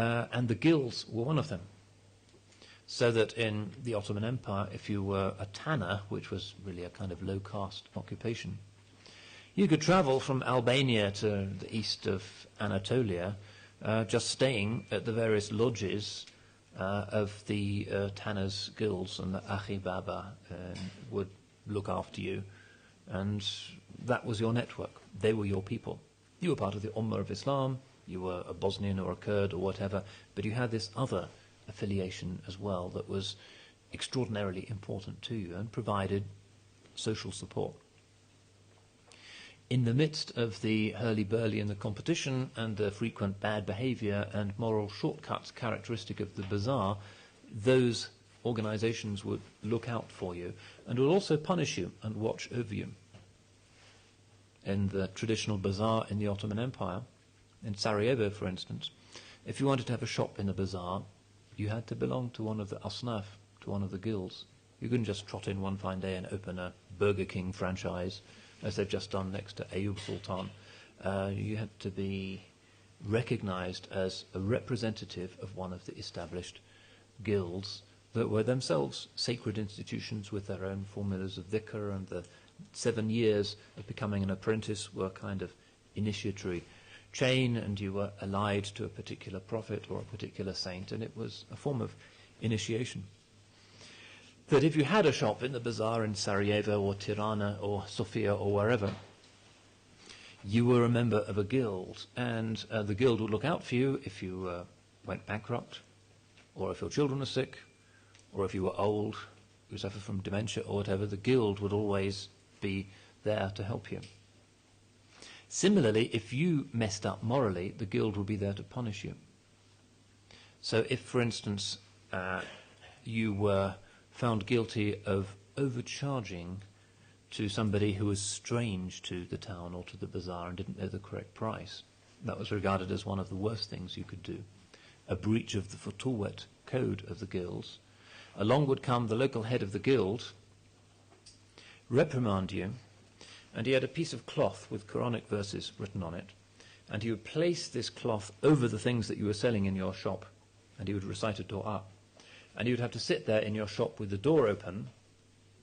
and the guilds were one of them. So that in the Ottoman Empire, if you were a tanner, which was really a kind of low-caste occupation, you could travel from Albania to the east of Anatolia, just staying at the various lodges of the tanners' guilds, and the Akhi Baba would look after you, and that was your network. They were your people. You were part of the Ummah of Islam, you were a Bosnian or a Kurd or whatever, but you had this other affiliation as well that was extraordinarily important to you and provided social support. In the midst of the hurly-burly and the competition and the frequent bad behavior and moral shortcuts characteristic of the bazaar, those organizations would look out for you and would also punish you and watch over you. In the traditional bazaar in the Ottoman Empire, in Sarajevo for instance, if you wanted to have a shop in the bazaar, you had to belong to one of the asnaf, to one of the guilds. You couldn't just trot in one fine day and open a Burger King franchise, as they've just done next to Ayub Sultan. You had to be recognized as a representative of one of the established guilds that were themselves sacred institutions with their own formulas of dhikr, and the 7 years of becoming an apprentice were kind of initiatory chain, and you were allied to a particular prophet or a particular saint, and it was a form of initiation. That if you had a shop in the bazaar in Sarajevo or Tirana or Sofia or wherever, you were a member of a guild, and the guild would look out for you if you went bankrupt, or if your children were sick, or if you were old, you suffered from dementia or whatever. The guild would always be there to help you. Similarly, if you messed up morally, the guild would be there to punish you. So if, for instance, you were found guilty of overcharging to somebody who was strange to the town or to the bazaar and didn't know the correct price, that was regarded as one of the worst things you could do, a breach of the Futuwet code of the guilds. Along would come the local head of the guild, reprimand you, and he had a piece of cloth with Quranic verses written on it, and he would place this cloth over the things that you were selling in your shop, and he would recite a dua. And you would have to sit there in your shop with the door open,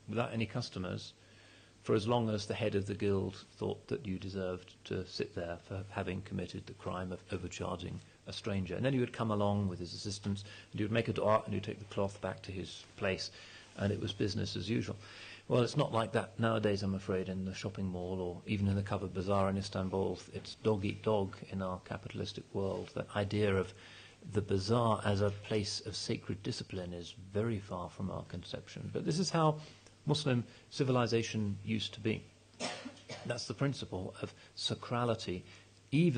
without any customers, for as long as the head of the guild thought that you deserved to sit there for having committed the crime of overcharging a stranger. And then he would come along with his assistants, and he would make a dua, and he would take the cloth back to his place, and it was business as usual. Well, it's not like that nowadays, I'm afraid, in the shopping mall or even in the covered bazaar in Istanbul. It's dog eat dog in our capitalistic world. That idea of the bazaar as a place of sacred discipline is very far from our conception. But this is how Muslim civilization used to be. That's the principle of sacrality, even